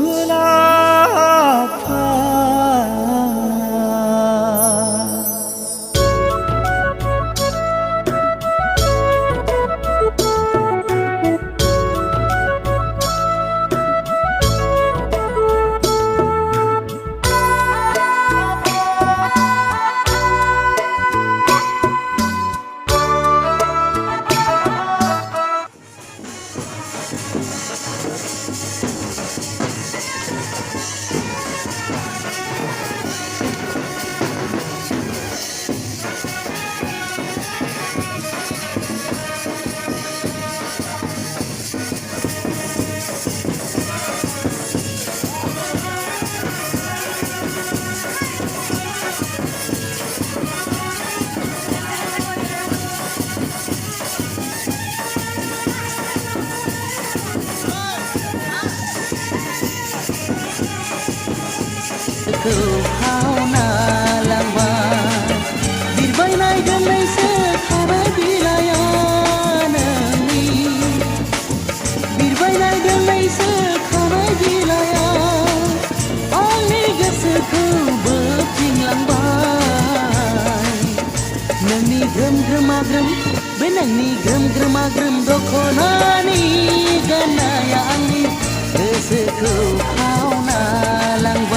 अनसुलाफा भावना लांबाय बिरबायनाय दोननायसो थाबाय बिलाया नोंनि बिरबायनाय दोननायसो थाबाय बिलाया आंनि गोसोखौ बोफिनलांबाय नोंनि ग्रोम ग्रोमा ग्रोम बे नोंनि ग्रोम ग्रोमा ग्रोम दख'नानि गाननाया आंनि गोसोखौ भावना लांबाय